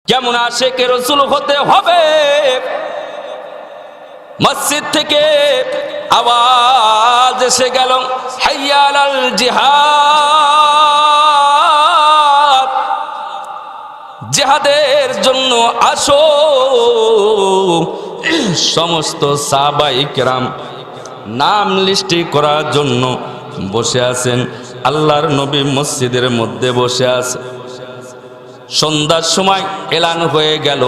কেমন আশিকে রাসূল হতে হবে। মসজিদ থেকে আওয়াজ এসে গেল, হাইয়া আলাল জিহাদ, জিহাদের জন্য আসো। সমস্ত সাহাবায়ে কেরাম নাম লিস্টি করার জন্য বসে আছেন। আল্লাহর নবী মসজিদের মধ্যে বসে আছে। সন্ধ্যার সময় এলান হয়ে গেল,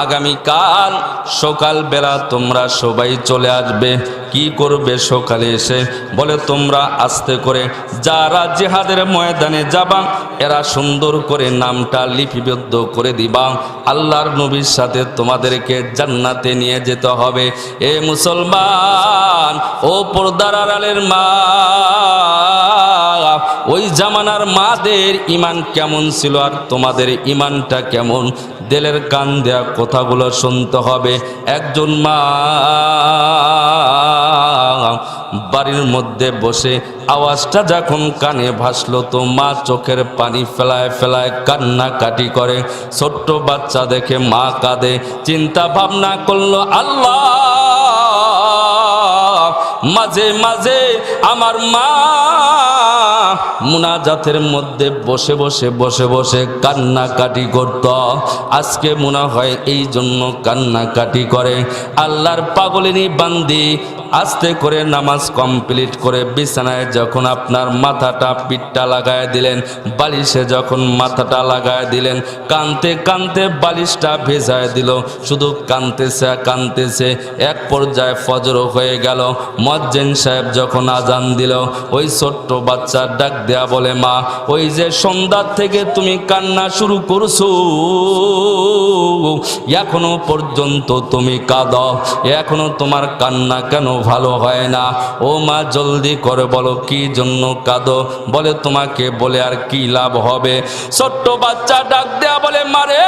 আগামীকাল সকালবেলা তোমরা সবাই চলে আসবে। কি করবে সকালে এসে? বলে তোমরা আস্তে করে যারা জিহাদের ময়দানে যাবা এরা সুন্দর করে নামটা লিপিবদ্ধ করে দিবা। আল্লাহর নবীর সাথে তোমাদেরকে জান্নাতে নিয়ে যেতে হবে। এ মুসলমান, ও পর্দার আড়ালের মা, ওই জামানার মাদের ঈমান কেমন ছিল আর তোমাদের ঈমানটা কেমন? দিলের কান দেয়া কথাগুলো শুনতে হবে। একজন মা বাড়ির মধ্যে বসে আওয়াজটা যখন কানে ভাসলো তো মা চোখের পানি ফেলায় ফেলায় কান্নাকাটি করে। ছোট্ট বাচ্চা দেখে মা কাঁদে। চিন্তা ভাবনা করলো, আল্লাহ মাঝে মাঝে আমার মা মুনাজাতের মধ্যে বসে বসে বসে বসে কান্নাকাটি করত, আজকে মনে হয় এই জন্য কান্নাকাটি করে। আল্লাহর পাগলিনী বান্দি আস্তে করে নামাজ কমপ্লিট করে বিছানায় যখন আপনার মাথাটা পিঠটা লাগায় দিলেন, বালিশে যখন মাথাটা লাগায় দিলেন, কানতে কানতে বালিশটা ভেজায় দিল। শুধু কানতেছে কানতেছে, এক পর্যায়ে ফজর হয়ে গেল। মুয়াজ্জিন সাহেব যখন আজান দিল, ওই ছোট্ট বাচ্চা ডাক দেয়া বলে, মা ওই যে সন্ধ্যার থেকে তুমি কান্না শুরু করছো, এখনো পর্যন্ত তুমি কাঁদো, এখনো তোমার কান্না কেন ভালো হয় না? ও মা জলদি করে বলো কি জন্য কাঁদো? বলে তোমাকে বলে আর কি লাভ হবে? ছোট্ট বাচ্চা ডাক দেয়া বলে, মারে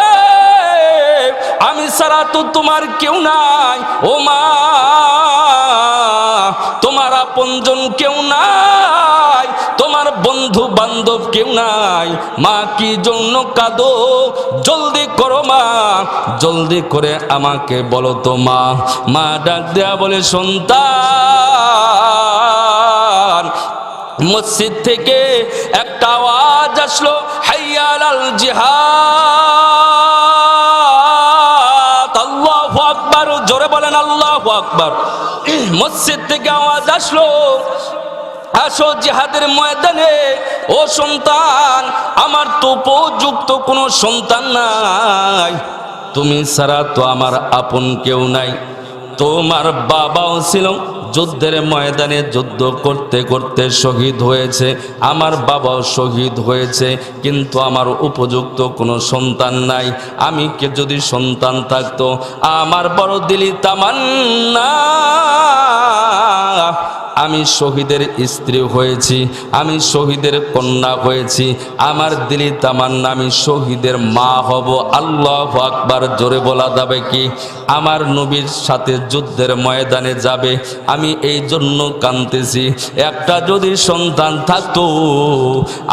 আমি ছাড়া তো তোমার কেউ নাই। ও মা তোমার আপনজন কেউ নাই, তোমার বন্ধু বান্ধব কেউ নাই। মা কি জন্য কাঁদো? জলদি করো মা, জলদি করে আমাকে বলো তো মা। মা ডাক দেয়া বলে, সন্তান, মসজিদ থেকে একটা আওয়াজ আসলো, হাইয়া আলাল জিহাদ। আল্লাহু আকবার, জোরে বলেন আল্লাহু আকবার। মসজিদ থেকে আওয়াজ আসলো, আসো জিহাদের ময়দানে। ও সন্তান, আমার তো উপযুক্ত কোনো সন্তান নাই, তুমি ছাড়া তো আমার আপন কেউ নাই। তোমার বাবাও ছিল যুদ্ধের ময়দানে, যুদ্ধ করতে করতে শহীদ হয়েছে, আমার বাবাও শহীদ হয়েছে, কিন্তু আমার উপযুক্ত কোনো সন্তান নাই। আমি কে যদি সন্তান থাকতো, আমার বড় দিলি তামান্না আমি শহীদের স্ত্রী হয়েছি, আমি শহীদের কন্যা হয়েছি, আমার দিলি তামান্না আমি শহীদের মা হব। আল্লাহু আকবার, জোরে বলা যাবে কি? আমার নবীর সাথে যুদ্ধের ময়দানে যাবে, আমি এই জন্য কাঁদতেছি। একটা যদি সন্তান থাকতো,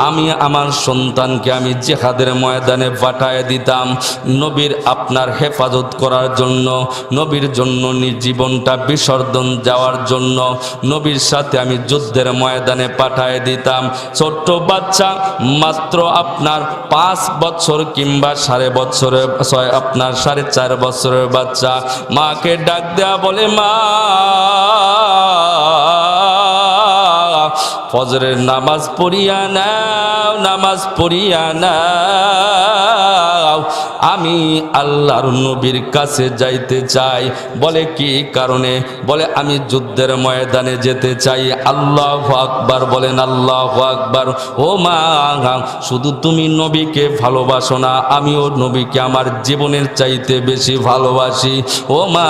আমি আমার সন্তানকে আমি জিহাদের ময়দানে পাঠায় দিতাম, নবীর আপনার হেফাজত করার জন্য, নবীর জন্য জীবনটা বিসর্জন যাওয়ার জন্য, নবীর সাথে আমি যুদ্ধের ময়দানে পাঠায় দিতাম। ছোট্ট বাচ্চা মাত্র আপনার 5 বছর কিংবা 4.5 বছরের, আপনার 4.5 বছরের বাচ্চা মাকে ডাক দেয়া বলে, মা ফজরের নামাজ পড়িয়া নাও, নামাজ পড়িয়া নাও, আমি আল্লাহর নবীর কাছে যাইতে চাই। বলে কি কারণে? বলে আমি যুদ্ধের ময়দানে যেতে চাই। আল্লাহু আকবার বলেন, আল্লাহু আকবার। ও মা, শুধু তুমি নবীকে ভালোবাসো না, আমিও নবীকে আমার জীবনের চাইতে বেশি ভালোবাসি। ও মা,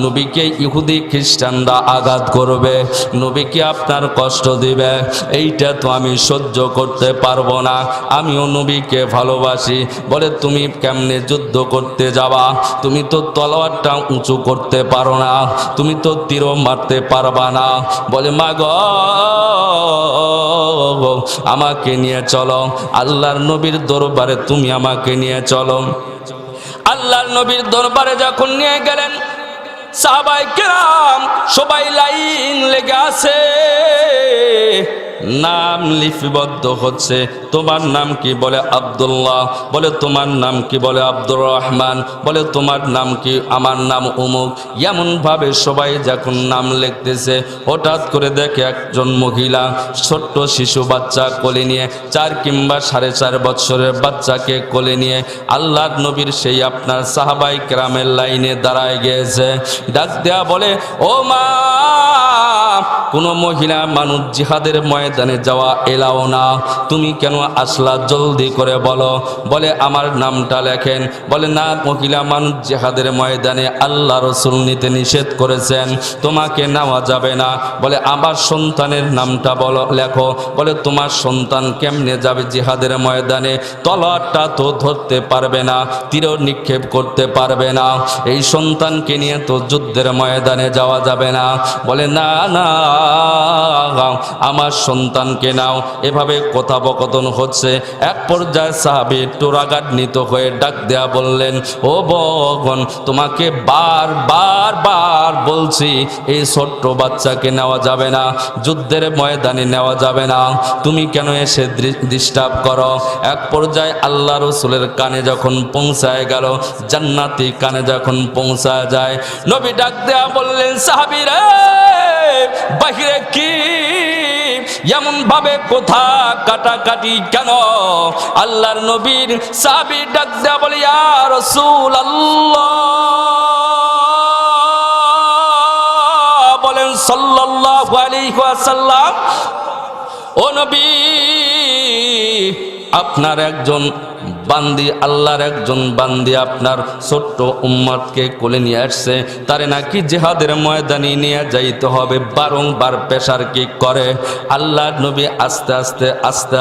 নবীকে ইহুদি খ্রিস্টানরা আঘাত করবে, নবীকে আপনার কষ্ট দিবে, এইটা তো আমি সহ্য করতে পারবো না, আমিও নবীকে ভালোবাসি। বলে তুমি কেমনে যুদ্ধ করতে যাবা? তুমি তো তলোয়ারটা উঁচু করতে পারো না, তুমি তো তীরও মারতে পারবা না। বলে মা গো, আমাকে নিয়ে চলো, আল্লাহর নবীর দরবারে তুমি আমাকে নিয়ে চলো। আল্লাহর নবীর দরবারে যখন নিয়ে গেলেন, সাহাবায়ে কেরাম সবাই লাইন লেগে আছে, নাম লিপিবদ্ধ হচ্ছে। তোমার নাম কি? বলে আব্দুল্লাহ। বলে তোমার নাম কি? বলে আব্দুর রহমান। বলে তোমার নাম কি? আমার নাম অমুক। এমন ভাবে সবাই যখন নাম লিখতেছে, হঠাৎ করে দেখে একজন মহিলা ছোট্ট শিশু বাচ্চা কোলে নিয়ে, 4 কিংবা 4.5 বছরের বাচ্চাকে কোলে নিয়ে আল্লাহর নবীর সেই আপনার সাহাবায়ে কেরামের লাইনে দাঁড়ায় গিয়েছে। ডাক দেয়া বলে, ও মা, কোনো মহিলা মানুষ জিহাদের ময়দানে যাওয়া এলাও না, তুমি কেন আসলা? জলদি করে বলো। বলে আমার নামটা লেখেন। বলে না, মহিলা মানুষ জিহাদের ময়দানে আল্লাহ রসুল নিতে নিষেধ করেছেন, তোমাকে নেওয়া যাবে না। বলে আমার সন্তানের নামটা বলো, লেখো। বলে তোমার সন্তান কেমনে যাবে জিহাদের ময়দানে? তলোয়ারটা তো ধরতে পারবে না, তীর নিক্ষেপ করতে পারবে না, এই সন্তানকে নিয়ে তো যুদ্ধের ময়দানে যাওয়া যাবে না। বলে না না, আমার সন্তানকে নাও। এভাবে কথোপকথন হচ্ছে। এক পর্যায়ে সাহাবী একটু রাগান্বিত হয়ে ডাক দেয়া বললেন, ও বোন, তোমাকে বার বলছি, এই ছোট্ট বাচ্চাকে নেওয়া যাবে না, যুদ্ধের ময়দানে নেওয়া যাবে না, তুমি কেন এসে ডিস্টার্ব করো? এক পর্যায়ে আল্লাহ রসুলের কানে যখন পৌঁছায় গেল, জান্নাতি কানে যখন পৌঁছায় যায়, নবী ডাক দেয়া বললেন, সাহাবীরা বাহিরে কি এমন ভাবে কথা কাটাকাটি কেন? আল্লাহর নবীর সাহাবী ডাক দেয়া বলে, ইয়া রাসূলুল্লাহ, বলেন সাল্লাল্লাহু আলাইহি ওয়াসাল্লাম, ও নবী, আপনার একজন বান্দি, আল্লাহর একজন বান্দি আপনার ছোট্ট উম্মতকে কোলে নিয়ে আসছে, তারে নাকি জিহাদের ময়দানে নিয়ে যাইতে হবে, বারংবার প্রেসার কিক করে। আল্লাহর নবী আস্তে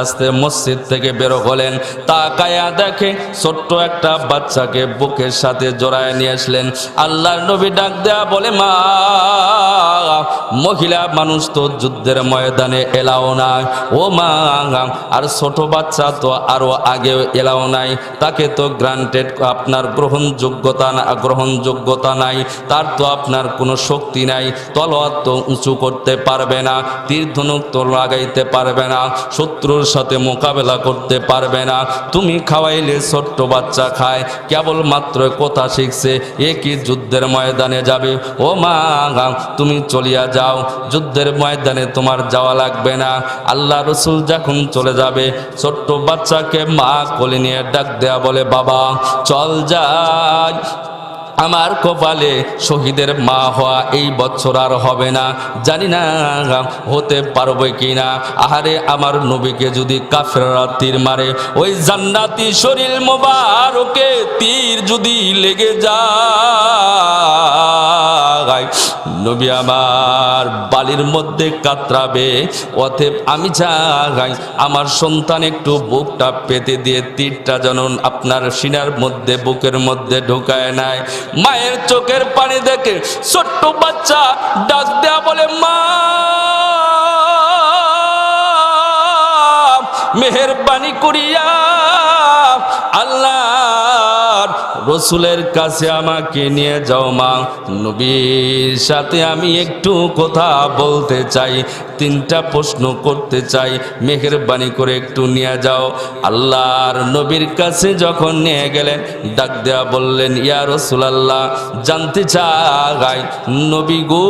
আস্তে মসজিদ থেকে বের হলেন, তাকায়া দেখে ছোট্ট একটা বাচ্চাকে বুকের সাথে জড়ায় নিয়ে আসলেন। আল্লাহর নবী ডাক দেয়া বলে, মা, মহিলা মানুষ তো যুদ্ধের ময়দানে এলাও না, ও মা, আর ছোট বাচ্চা তো আরো আগে এলাও নাই, তাকে তো গ্রান্টেড আপনার গ্রহণযোগ্যতা নাই, তার তো আপনার কোনো শক্তি নাই, তলোয়ার তো উঁচু করতে পারবে না, তীর ধনুক তো লাগাইতে পারবে না, শত্রুর সাথে মোকাবেলা করতে পারবে না, তুমি খাওয়াইলে ছোট্ট বাচ্চা খায়, কেবলমাত্র কথা শিখছে, এ কি যুদ্ধের ময়দানে যাবে? ও মা, তুমি চলিয়া যাও, যুদ্ধের ময়দানে তোমার যাওয়া লাগবে না। আল্লাহ রসুল যখন চলে যাবে, ছোট্ট বাচ্চাকে মা কোলে নিয়ে ডাক দেয়া বলে, বাবা চল যাই, আমার কপালে শহীদের মা হওয়া এই বছর আর হবে না, জানি না হতে পারবো কিনা। আহারে, আমার নবীকে যদি কাফেররা তীর মারে, ওই জান্নাতি শরীর মোবারকে তীর যদি লেগে যায়, নবী আমার বালির মধ্যে কাতরাবে। অতএব আমি চাই আমার সন্তান একটু বুকটা পেতে দিয়ে তীরটা যেন আপনার সিনার মধ্যে, বুকের মধ্যে ঢোকায় নাই। মায়ের চোখের পানি দেখে ছোট্ট বাচ্চা ডাক দেয়া বলে, মা, মেহেরবানি করিয়া আল্লাহর রসুলের কাছে আমাকে নিয়ে যাও মা, নবীর সাথে আমি একটু কথা বলতে চাই, 3টা প্রশ্ন করতে চাই, মেহেরবানি করে একটু নিয়ে যাও। আল্লাহর নবীর কাছে যখন নিয়ে গেলেন, ডাক দেয়া বললেন, ইয়া রাসূলুল্লাহ, জানতে চাই নবী গো,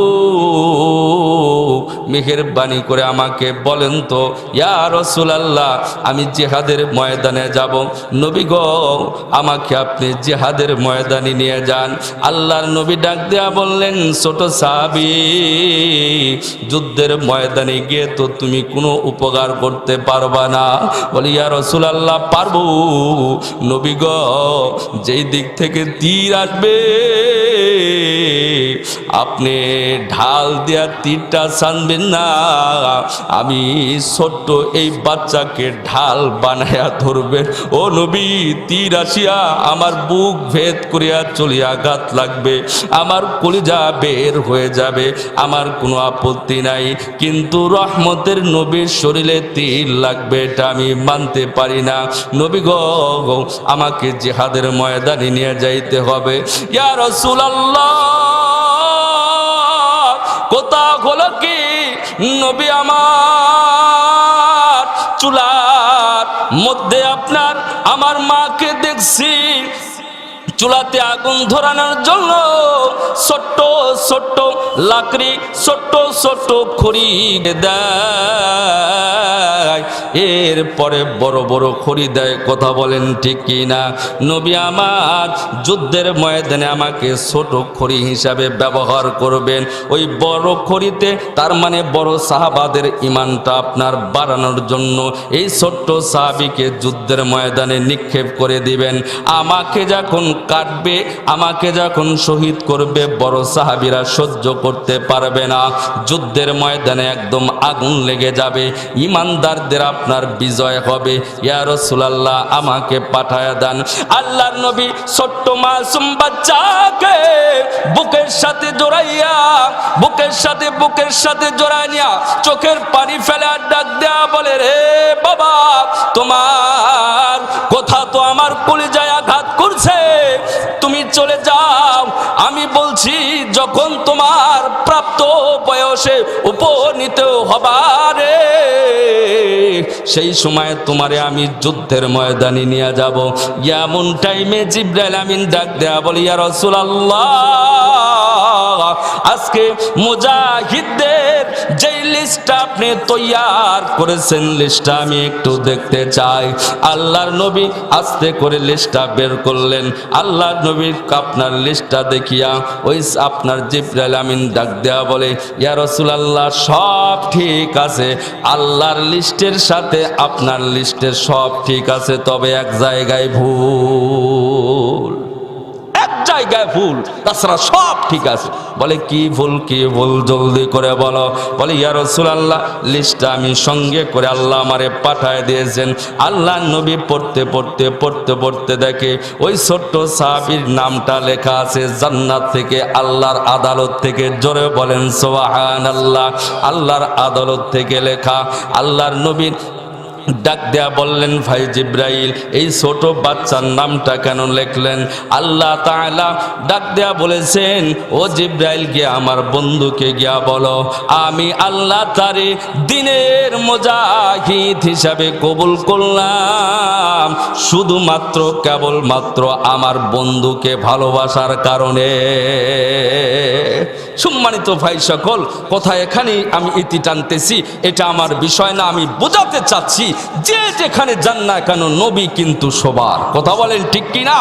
মেহেরবানি করে আমাকে বলেন তো, ইয়া রাসূলুল্লাহ, আমি জিহাদের ময়দানে যাব, নবী গো, আমাকে আপনি জিহাদের ময়দানে নিয়ে যান। আল্লাহর নবী ডাক দেয়া বললেন, ছোট সাহাবী, যুদ্ধের ময়দানে গিয়ে তো তুমি কোনো উপকার করতে পারবা না। বলি, ইয়া রাসূলুল্লাহ, পারবো নবী গো, যেই দিক থেকে তীর আসবে আপনি ঢাল দিয়া তীরটা ছানবেন না, আমি ছোট্ট এই বাচ্চাকে ঢাল বানায়া ধরবেন। ও নবী, তীর আসিয়া আমার বুক ভেদ করিয়া চলিয়া আঘাত লাগবে, আমার কলিজা বের হয়ে যাবে, আমার কোনো আপত্তি নাই, কিন্তু রহমতের নবীর শরীরে তীর লাগবে এটা আমি মানতে পারি না। নবী গো, আমাকে জিহাদের ময়দানে নিয়ে যাইতে হবে। ইয়া রাসূলুল্লাহ, কথা হলো কি, নবী আমার চুলার মধ্যে আপনার আমার মাকে দেখছি চুলাতে আগুন ধরানোর জন্য ছোট্ট ছোট্ট লাকড়ি, ছোট্ট ছোট্ট খড়ি দেয়, এরপরে বড় বড় খড়ি দেয়। কথা বলেন ঠিক কি না? নবী আমার যুদ্ধের ময়দানে আমাকে ছোট খড়ি হিসাবে ব্যবহার করবেন। ওই বড় খড়িতে, তার মানে বড় সাহাবাদের ইমানটা আপনার বাড়ানোর জন্য এই ছোট্ট সাহাবীকে যুদ্ধের ময়দানে নিক্ষেপ করে দিবেন। আমাকে যখন কাটবে, আমাকে যখন শহীদ করবে, বড় সাহাবীরা সহ্য করতে পারবে না, যুদ্ধের ময়দানে একদম আগুন লেগে যাবে, ইমানদারদের আপনার বিজয় হবে। ইয়া রাসূলুল্লাহ, আমাকে পাঠায়া দেন। আল্লাহর নবী ছোট্ট মাসুম বাচ্চাকে বুকের সাথে জড়াইয়া, বুকের সাথে জড়াইয়া চোখের পানি ফেলে ডাক দেয়া বলে, রে বাবা, তোমার কথা তো আমার কলিজায় আঘাত করছে, তুমি চলে যাও। আমি বলছি, যখন তোমার প্রাপ্ত বয়সে উপনীত হবারে, সেই সময় তোমারে আমি যুদ্ধের ময়দানে নিয়ে যাব। এমন টাইমে জিবরাইল আমিন ডাক দেয়া বলি, ইয়া রাসূলুল্লাহ, আজকে মুজাহিদদের যেই লিস্টটা আপনি তৈয়ার করেছেন, লিস্টটা আমি একটু দেখতে চাই। আল্লাহর নবী আস্তে করে লিস্টটা বের করলেন। আল্লাহর নবী আপনার লিস্টটা দেখিয়া ওই আপনার জিবরাইল আমিন ডাক দেয়া বলে, ইয়া রাসূলুল্লাহ, সব ঠিক আছে, আল্লাহর লিস্টের সাথে আপনার লিস্টের সব ঠিক আছে, তবে এক জায়গায় ভুল, এক জায়গায় ভুল, তাছাড়া সব ঠিক আছে। বলে কি ভুল, কি ভুল, জলদি করে বলো। বলে, ইয়া রাসূলুল্লাহ, লিস্টটা আমি সঙ্গে করে আল্লাহ আমারে পাঠায় দিয়েছেন। আল্লাহ নবী পড়তে দেখে ওই ছোট্ট সাহাবীর নামটা লেখা আছে জান্নাত থেকে, আল্লাহর আদালত থেকে। জোরে বলেন সুবহানাল্লাহ। আল্লাহর আদালত থেকে লেখা। আল্লাহর নবীর ডাক দেয়া বললেন, ভাই জিবরাইল, এই ছোট বাচ্চার নামটা কেন লিখলেন? আল্লাহ তাআলা ডাক দেয়া বলেছেন, ও জিবরাইল, গিয়ে আমার বন্ধুকে গিয়া বলো, আমি আল্লাহ তারে দ্বীনের মুজাহিদ হিসাবে কবুল করলাম শুধুমাত্র কেবলমাত্র আমার বন্ধুকে ভালোবাসার কারণে। সম্মানিত ভাই সকল, কথা এখানেই আমি ইতি টানতেছি, এটা আমার বিষয় না, আমি বোঝাতে চাচ্ছি যে যেখানে যান না কেন নবী কিন্তু সবার। কথা বলেন ঠিক কিনা?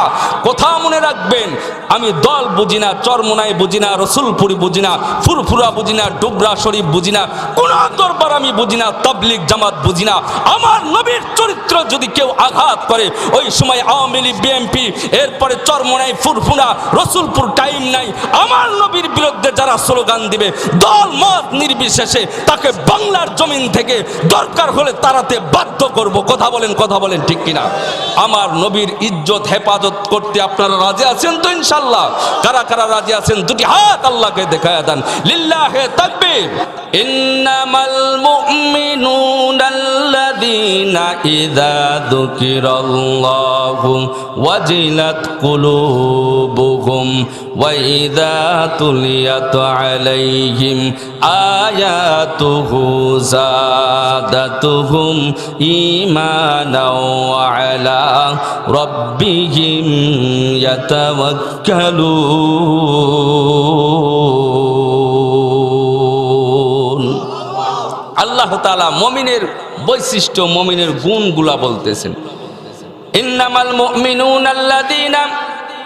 কথা মনে রাখবেন, আমি দল বুঝি না, চরমোনাই বুঝি না, রসুলপুরি বুঝি না, ফুরফুরা বুঝি না, ডুবরা শরীফ বুঝি না, কোন দরবার আমি বুঝি না, তাবলিগ জামাত বুঝি না। আমার নবীর চরিত্র যদি কেউ আঘাত করে, ওই সময় আওয়ামী লীগ, বিএনপি, এরপরে চরমোনাই, ফুরফুরা, রসুলপুর টাইম নাই। আমার নবীর বিরুদ্ধে যারা স্লোগান দিবে, দল মত নির্বিশেষে, তাকে বাংলার জমিন থেকে দরকার হলে তাড়াতে বাধ্য করব। কথা বলেন ঠিক কিনা? আমার নবীর ইজ্জত হেফাজত করতে আপনারা রাজি আছেন তো ইনশাআল্লাহ? কারা কারা রাজি আছেন দুটি হাত আল্লাহকে দেখায়া দেন। লিল্লাহে তাকবীর। ইন্নামাল মুমিনুনাল্লাযীনা ইযা যুকিরাল্লাহু ওয়াজিলাত কুলুবুহুম ওয়া ইযা তুলিয়াত আলাইহিম আয়াতুহু যাদাতুহুম ঈমানাও ওয়া আলা রাব্বিহিম ইয়াতাওয়াক্কালুন। আল্লাহ তাআলা মুমিনের বৈশিষ্ট্য, মুমিনের গুণগুলা বলতেছেন। ইন্নামাল মুমিনুনাল্লাযীনা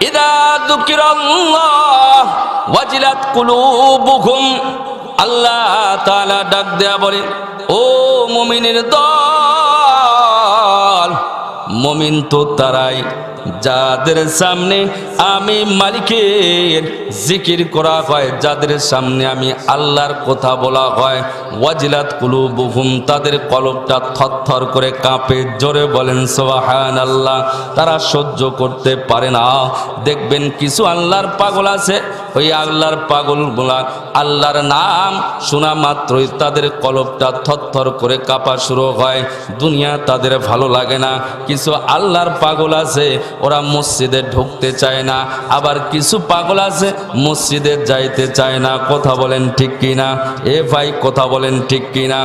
ইযা যুকিরাল্লাহ ওয়াজিলাত কুলুবুহুম। আল্লাহ তাআলা ডাক দেয়া বলে, ও মুমিনের দল, মুমিন তো তারাই যাদের সামনে আমি মালিকের জিকির করা হয়, যাদের সামনে আমি আল্লাহর কথা বলা হয়, ওয়াজিলাত কুলুবুহুম, তাদের কলবটা থরথর করে কাঁপে। জোরে বলেন সুবহানাল্লাহ। তারা সহ্য করতে পারে না। দেখবেন কিছু আল্লাহর পাগল আছে, ওই আল্লাহর পাগলগুলা আল্লাহর নাম শোনা মাত্রই তাদের কলবটা থরথর করে কাঁপা শুরু হয়। দুনিয়া তাদের ভালো লাগে না। কিছু আল্লাহর পাগল আছে, ওরা মসজিদে ঢুকতে চায় না। আবার কিছু পাগল আছে মসজিদে যাইতে চায় না। কথা বলেন ঠিক কিনা? এ ভাই কথা বলেন ঠিক কিনা?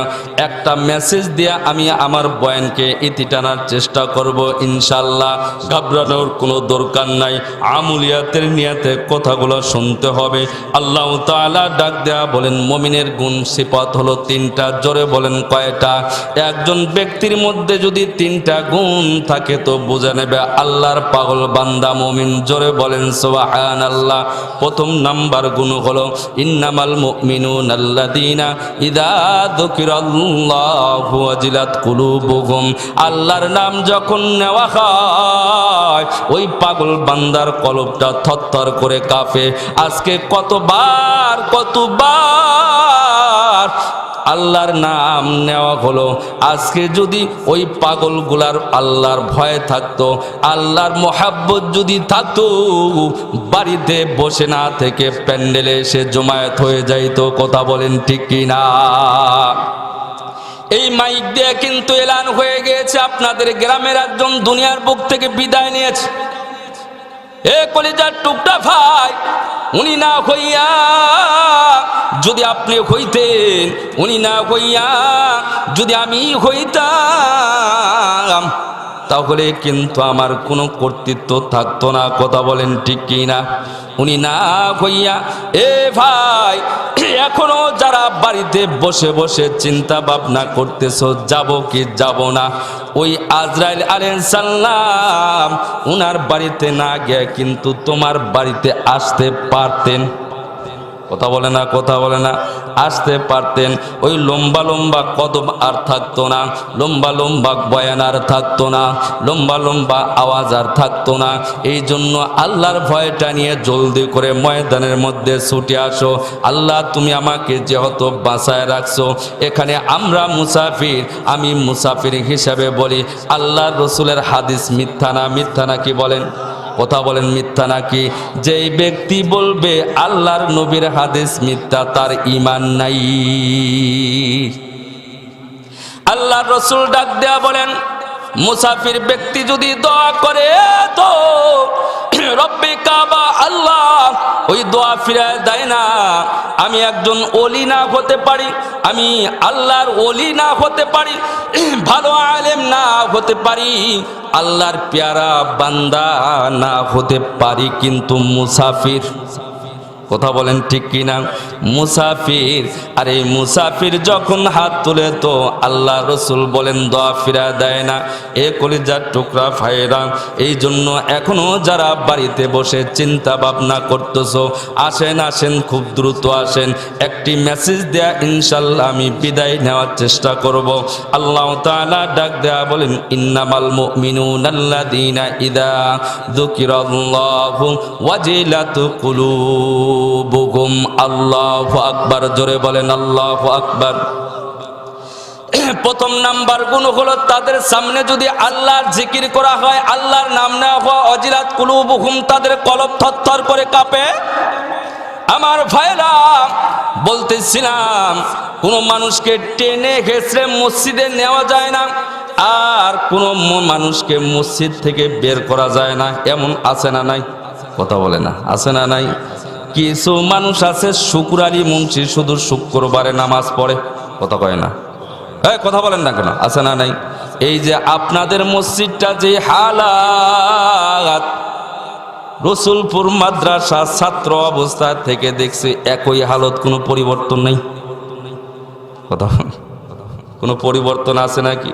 একটা মেসেজ দিয়ে আমি আমার বয়ানকে ইতি টানার চেষ্টা করব ইনশাল্লাহ। ঘাবড়ানোর কোনো দরকার নাই। আমুলিয়াতের নিয়াতে কথাগুলো শুনতে হবে। আল্লাহ তাআলা ডাক দেয়া বলেন মুমিনের গুণ সিফাত হলো তিনটা। জোরে বলেন কয়টা? একজন ব্যক্তির মধ্যে যদি তিনটা গুণ থাকে তো বুঝে নেবে আল্লাহর পাগল বান্দা মুমিন। জোরে বলেন সুবহানাল্লাহ। প্রথম নাম্বার গুণ হলো ইন্নামাল মুমিনুনা আল্লাযীনা ইযা যুকিরাল্লাহু ওয়াজিলাত কুলুবুহুম। আল্লাহর নাম যখন নেওয়া হয় ওই পাগল বান্দার কলবটা থরথর করে কাঁপে। আজকে কতবার আল্লাহর নাম নেওয়া হলো। আজকে যদি ওই পাগলগুলার আল্লাহর ভয় থাকতো, আল্লাহর মোহাব্বত যদি থাকতো, বাড়িতে বসে না থেকে প্যান্ডেলে এসে জমায়েত হয়ে যাইতো। কথা বলেন ঠিক কিনা? এই মাইক দিয়ে কিন্তু এলান হয়ে গিয়েছে আপনাদের গ্রামের একজন দুনিয়ার বুক থেকে বিদায় নিয়েছে। এ কলিজার টুকরা ভাই, উনি না হইয়া যদি আপনি হইতেন, উনি না হইয়া যদি আমি হইতাম, তাহলে কিন্তু আমার কোনো কর্তৃত্ব থাকতো না। কথা বলেন ঠিক কিনা? উনি না হইয়া এ ভাই, এখনো যারা বাড়িতে বসে বসে চিন্তা ভাবনা করতেছো যাব কি যাব না, ওই আজরাইল আলাইহিস সালাম উনার বাড়িতে না গিয়ে কিন্তু তোমার বাড়িতে আসতে পারতেন। কথা বলে না? কথা বলে না? আসতে পারতেন। ওই লম্বা লম্বা কদম আর থাকতো না, লম্বা লম্বা বয়ান আর থাকতো না, লম্বা লম্বা আওয়াজ আর থাকতো না। এই জন্য আল্লাহর ভয়টা নিয়ে জলদি করে ময়দানের মধ্যে ছুটে আসো। আল্লাহ তুমি আমাকে যেহেতু বাঁচায় রাখছো, এখানে আমরা মুসাফির, আমি মুসাফির হিসাবে বলি আল্লাহর রসুলের হাদিস মিথ্যা না? মিথ্যা নাকি বলেন? কথা বলেন মিথ্যা নাকি? যেই ব্যক্তি বলবে আল্লাহর নবীর হাদিস মিথ্যা, তার ঈমান নাই। আল্লাহর রাসূল ডাক দেয়া বলেন মুসাফির ব্যক্তি যদি দোয়া করে তো রব্বে কাবা আল্লাহ ওই দোয়া ফিরায় দেয় না। আমি একজন ওলি না হতে পারি, আমি আল্লাহর ওলি না হতে পারি, ভালো আলেম না হতে পারি, আল্লাহর প্যারা বান্দা না হতে পারি, কিন্তু মুসাফির। কথা বলেন ঠিক কিনা? মুসাফির। আর এই মুসাফির যখন হাত তুলে তো আল্লাহ রসুল বলেন দোয়া ফিরা দেয় না। এ কলিজার টুকরা ভাইরা, এই জন্য এখনো যারা বাড়িতে বসে চিন্তা ভাবনা করতেছো, আসেন আসেন, খুব দ্রুত আসেন। একটি মেসেজ দেয়া ইনশাল্লাহ আমি বিদায় নেওয়ার চেষ্টা করব। আল্লাহ তাআলা ডাক দেয়া বলেন ইন্নামাল মুমিনুনা আল্লাযীনা ইযা যুকিরাল্লাহু ওয়াজিলাত কুলুবুহুম। আল্লাহু আকবার। জোরে বলেন আল্লাহু আকবার। প্রথম নাম্বার গুণ হলো তাদের সামনে যদি আল্লাহর জিকির করা হয়, আল্লাহর নাম নেওয়া হয়, ওয়াজিলাত কুলুবুহুম, তাদের কলব থরথর করে কাঁপে। আমার ভাইরা বলতেছিলাম, কোনো মানুষকে টেনে ঘেঁষড়ে মসজিদে নেওয়া যায় না, আর কোনো মানুষকে মসজিদ থেকে বের করা যায় না। এমন আছে না নাই? কথা বলে না? আছে না নাই? কিছু মানুষ আছে শুক্রারি মুন্সি, শুধু শুক্রবারে নামাজ পড়ে। কথা কয় না? কথা বলেন না কেন? আছে না নাই? এই যে আপনাদের মসজিদটা যে হালাত, রসুলপুর মাদ্রাসা ছাত্র অবস্থা থেকে দেখছি একই হালত, কোনো পরিবর্তন নেই। কথা কোনো পরিবর্তন আছে নাকি?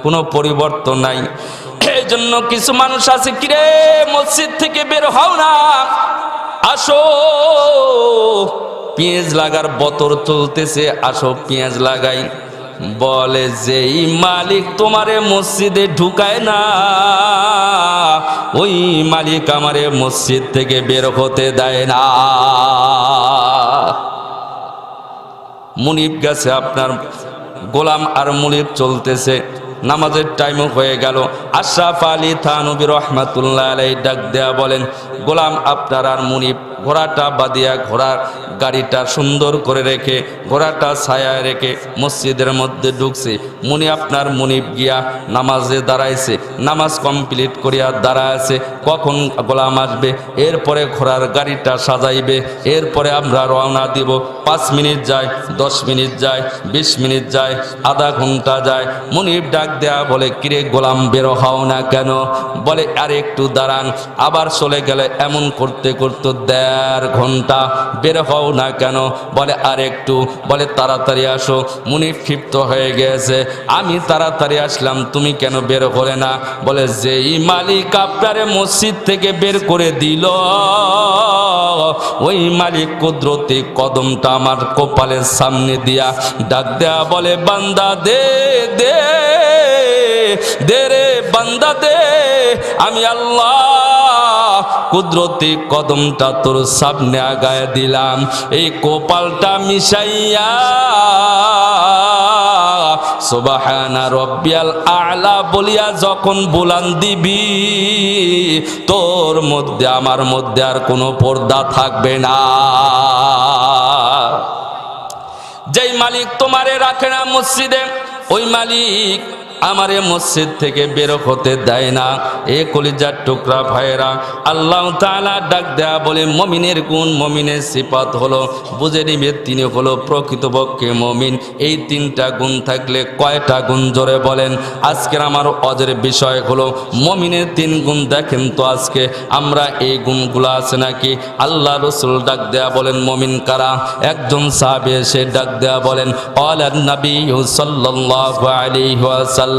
কোনো পরিবর্তন নাই। এই জন্য কিছু মানুষ আছে, কিরে মসজিদ থেকে বের হও না, আসো, পেঁয়াজ লাগার বতর চলতেছে, আসো পেঁয়াজ লাগাই। বলে যেই মালিক তোমারে মসজিদে ঢুকায় না ওই মালিক আমারে মসজিদ থেকে বের হতে দেয় না। মুনিব গেছে, আপনার গোলাম আর মুনিব চলতেছে, নামাজের টাইমও হয়ে গেল। আশরাফ আলী থানভী রহমাতুল্লাহ আলাইহি ডাক দেয়া বলেন, গোলাম আপনার আর মুনিব ঘোড়াটা বাঁধিয়া ঘোড়ার গাড়িটা সুন্দর করে রেখে ঘোড়াটা ছায়ায় রেখে মসজিদের মধ্যে ঢুকছে। মুনিব গিয়া নামাজে দাঁড়াইছে, নামাজ কমপ্লিট করিয়া দাঁড়াইছে, কখন গোলাম আসবে, এরপরে ঘোড়ার গাড়িটা সাজাইবে, এরপরে আমরা রওনা দিব। 5 মিনিট যায়, 10 মিনিট যায়, 20 মিনিট যায়, আধা ঘন্টা যায়। মুনিব ডাক দেয়া বলে, কিরে গোলাম বের হও না কেন? বলে আর একটু দাঁড়ান। আবার চলে গেলে এমন করতে করতে 1.5 ঘন্টা, বের হও না কেন? বলে আর একটু। বলে তাড়াতাড়ি আসো। মুনিব ক্ষিপ্ত হয়ে গেছে, আমি তাড়াতাড়ি আসলাম, তুমি কেন বের করে না? বলে যেই মালিক আপনারে মসজিদ থেকে বের করে দিল ওই মালিক কুদরতি কদমটা আমার কপালের সামনে দিয়া ডাক দেয়া বলে, বান্দা দে দে দে রে বান্দা দে, আমি আল্লাহ কুদরতি কদমটা তোর সামনে আগায় দিলাম। এই কপালটা মিশাইয়া সুবহানা রব্বিয়াল আ'লা বলিয়া যখন বুলান দিবি, তোর মধ্যে আমার মধ্যে আর কোনো পর্দা থাকবে না। যেই মালিক তোমারে রাখে না মসজিদে, ওই মালিক আমারে মসজিদ থেকে বের হতে দেয় না। এ কলিজার টুকরা ভাইয়েরা, আল্লাহ তাআলা ডাক দেয়া বলে, মুমিনের গুণ, মুমিনের সিফাত হলো, বুঝে নিবে তিনি হলো প্রকৃতপক্ষে মুমিন। এই 3টা গুণ থাকলে কয়টা গুণ জোরে বলেন? আজকের আমার অজের বিষয় হলো মুমিনের 3 গুণ। দেখেন তো আজকে আমরা এই গুণগুলো আছে নাকি? আল্লাহ রাসূল ডাক দেয়া বলেন, মুমিন কারা? একজন সাহাবী এসে ডাক দেয়া বলেন, ক্বালান নবী সাল্লাল্লাহু আলাইহি ওয়াসাল্লাম,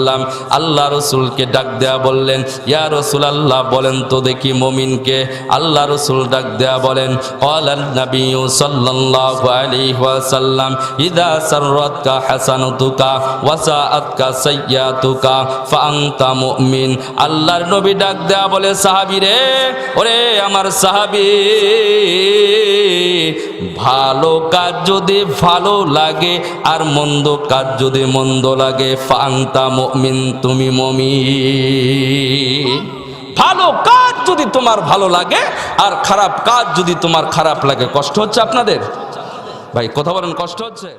আল্লাহ রসুলকে ডাক দেয়া বললেন, ইয়া রাসূলুল্লাহ বলেন তো দেখি মুমিনকে? আল্লাহ রসুল ডাক দেয়া বলেন, ক্বালান নবী সাল্লাল্লাহু আলাইহি ওয়াসাল্লাম, ইযা সাররাতকা হাসানাতুকা ওয়া সাআতকা সাইয়্যাতুকা ফাআনতা মুমিন। আল্লাহর নবী ডাক দেয়া বলে, সাহাবী রে, ওরে আমার সাহাবী, ভালো কাজ যদি ভালো লাগে আর মন্দ কাজ যদি মন্দ লাগে, ফাআনতা মুমিন, তুমি মুমিন। ভালো কাজ যদি তোমার ভালো লাগে আর খারাপ কাজ যদি তোমার খারাপ লাগে। কষ্ট হচ্ছে আপনাদের? ভাই কথা বলেন, কষ্ট হচ্ছে?